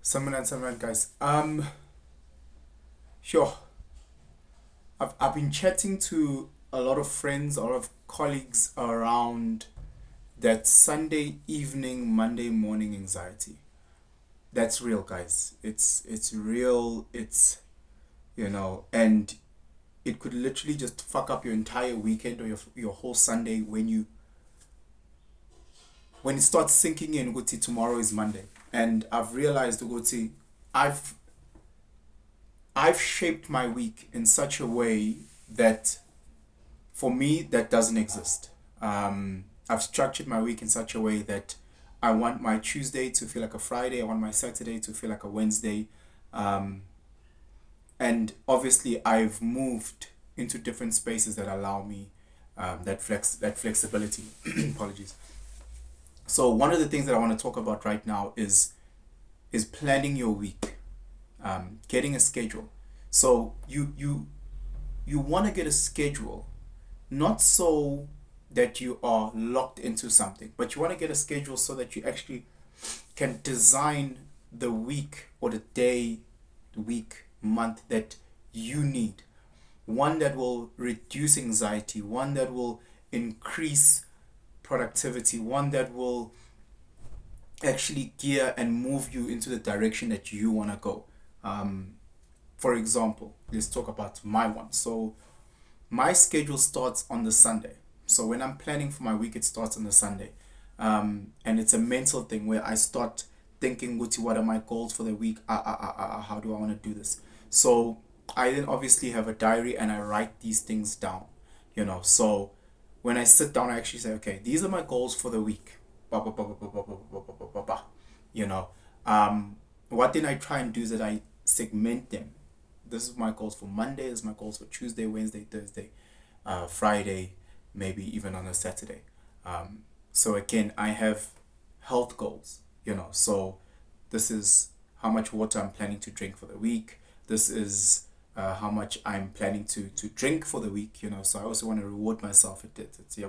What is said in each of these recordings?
Someone, guys. Sure. I've been chatting to a lot of friends, a lot of colleagues around that Sunday evening, Monday morning anxiety. That's real, guys. It's real. And it could literally just fuck up your entire weekend or your whole Sunday when it starts sinking in. Guti, tomorrow is Monday, and I've realized, Guti, I've I've shaped my week in such a way that for me that doesn't exist. I've structured my week in such a way that I want my Tuesday to feel like a Friday. I want my Saturday to feel like a Wednesday. Um, and obviously, I've moved into different spaces that allow me that flexibility. Apologies. So one of the things that I want to talk about right now is planning your week, getting a schedule. So you want to get a schedule, not so that you are locked into something, but you want to get a schedule so that you actually can design the week or the day, the week, month that you need. One that will reduce anxiety, one that will increase productivity, one that will actually gear and move you into the direction that you want to go. Um, for example, let's talk about my one. So my schedule starts on the Sunday. So when I'm planning for my week, it starts on the Sunday. And it's a mental thing where I start thinking, Guti, what are my goals for the week? How do I want to do this? So I then obviously have a diary and I write these things down. So when I sit down, I actually say, okay, these are my goals for the week. Ba, ba, ba, ba, ba, ba, ba, ba, ba, ba, ba, ba. You know, what then I try and do is that I segment them. This is my goals for Monday. This is my goals for Tuesday, Wednesday, Thursday, Friday, maybe even on a Saturday. So again, I have health goals. So this is how much water I'm planning to drink for the week. This is how much I'm planning to drink for the week. So I also want to reward myself at it. It's, yeah,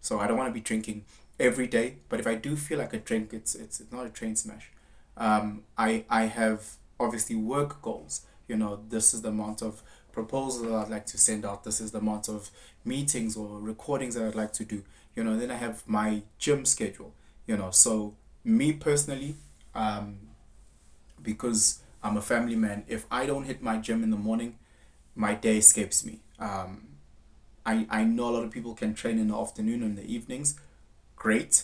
so I don't want to be drinking every day, but if I do feel like a drink, it's not a train smash. I have obviously work goals. This is the amount of proposals that I'd like to send out. This is the amount of meetings or recordings that I'd like to do. Then I have my gym schedule. So me personally, um, because I'm a family man, if I don't hit my gym in the morning, my day escapes me. I know a lot of people can train in the afternoon and the evenings. Great.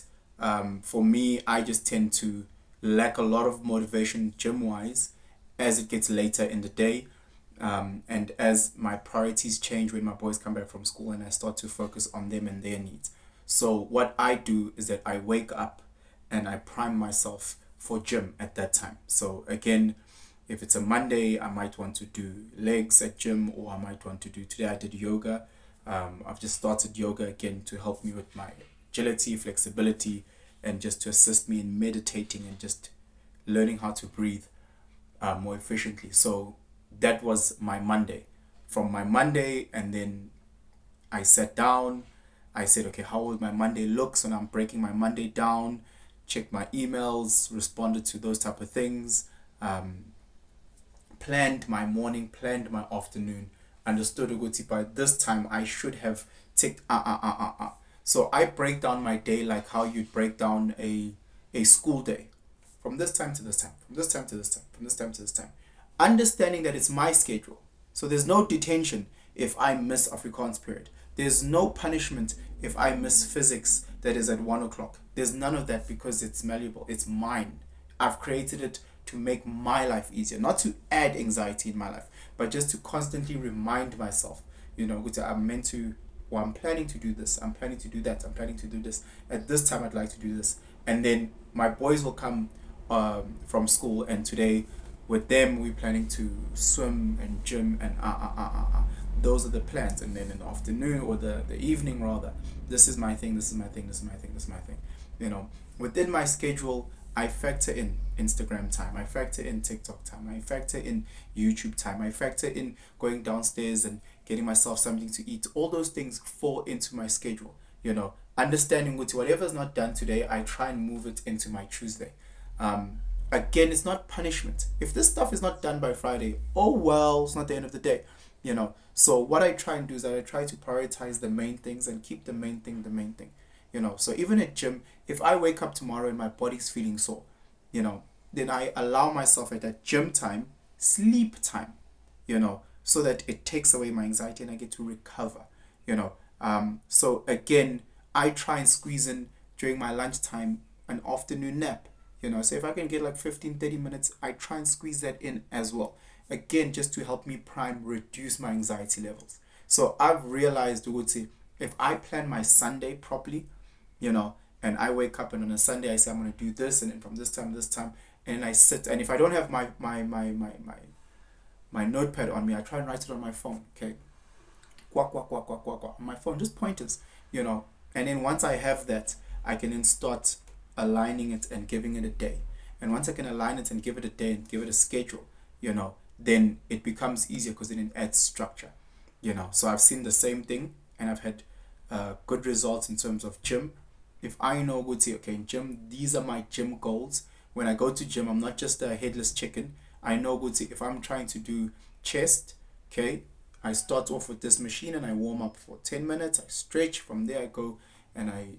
For me, I just tend to lack a lot of motivation gym wise as it gets later in the day. And as my priorities change when my boys come back from school and I start to focus on them and their needs. So, what I do is that I wake up and I prime myself for gym at that time. So, again, if it's a Monday, I might want to do legs at gym, or I might want to do today. I did yoga. I've just started yoga again to help me with my agility, flexibility, and just to assist me in meditating and just learning how to breathe more efficiently. So that was my Monday. From my Monday, and then I sat down. I said, okay, how will my Monday look? So now I'm breaking my Monday down, checked my emails, responded to those type of things, um, planned my morning, planned my afternoon, understood Uguti by this time I should have ticked So I break down my day like how you'd break down a school day. From this time to this time, from this time to this time, from this time to this time. Understanding that it's my schedule. So there's no detention if I miss Afrikaans period. There's no punishment if I miss physics that is at 1 o'clock. There's none of that because it's malleable. It's mine. I've created it to make my life easier, not to add anxiety in my life, but just to constantly remind myself, which I'm meant to, or I'm planning to do this, I'm planning to do that, I'm planning to do this. At this time, I'd like to do this. And then my boys will come from school, and today with them, we're planning to swim and gym and Those are the plans. And then in the afternoon or the evening, rather, this is my thing, this is my thing, this is my thing, this is my thing. Within my schedule, I factor in Instagram time, I factor in TikTok time, I factor in YouTube time, I factor in going downstairs and getting myself something to eat. All those things fall into my schedule. Understanding whatever's not done today, I try and move it into my Tuesday. again, it's not punishment. If this stuff is not done by Friday, oh well, it's not the end of the day, you know. So what I try and do is that I try to prioritize the main things and keep the main thing, you know. So even at gym, if I wake up tomorrow and my body's feeling sore, you know, then I allow myself at that gym time, sleep time, you know, so that it takes away my anxiety and I get to recover, you know. So again, I try and squeeze in during my lunchtime an afternoon nap, you know. So if I can get like 15-30 minutes, I try and squeeze that in as well, again, just to help me prime reduce my anxiety levels. So I've realized, Uguti, if I plan my Sunday properly, you know, and I wake up and on a Sunday I say I'm going to do this, and then from this time, and I sit, and if I don't have my notepad on me, I try and write it on my phone. Okay, quack quack quack quack quack quack on my phone, just pointers, you know. And then once I have that, I can then start aligning it and giving it a day. And once I can align it and give it a day and give it a schedule, you know, then it becomes easier because then it adds structure, you know. So I've seen the same thing, and I've had good results in terms of gym. If I know, good, say, okay, in gym, these are my gym goals. When I go to gym, I'm not just a headless chicken. I know, good, say, if I'm trying to do chest, okay, I start off with this machine and I warm up for 10 minutes. I stretch. From there, I go and I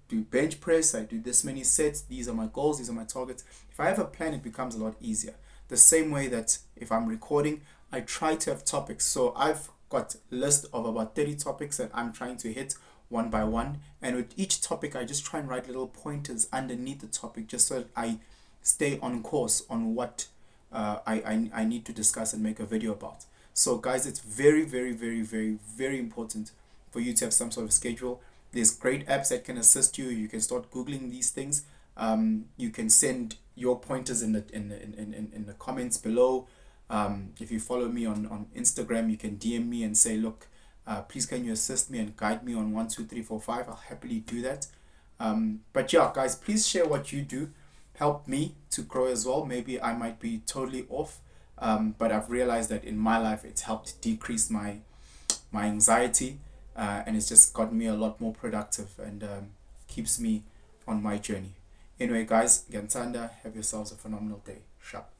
do bench press. I do this many sets. These are my goals. These are my targets. If I have a plan, it becomes a lot easier. The same way that if I'm recording, I try to have topics. So I've got a list of about 30 topics that I'm trying to hit one by one. And with each topic, I just try and write little pointers underneath the topic just so that I stay on course on what I need to discuss and make a video about. So guys, it's very, very, very, very, very important for you to have some sort of schedule. There's great apps that can assist you. You can start Googling these things. You can send your pointers in the comments below. If you follow me on Instagram, you can DM me and say, look, please can you assist me and guide me on 1, 2, 3, 4, 5. I'll happily do that. But yeah, guys, please share what you do. Help me to grow as well. Maybe I might be totally off. But I've realized that in my life, it's helped decrease my anxiety, and it's just gotten me a lot more productive and keeps me on my journey. Anyway, guys, Gantanda, have yourselves a phenomenal day. Sharp.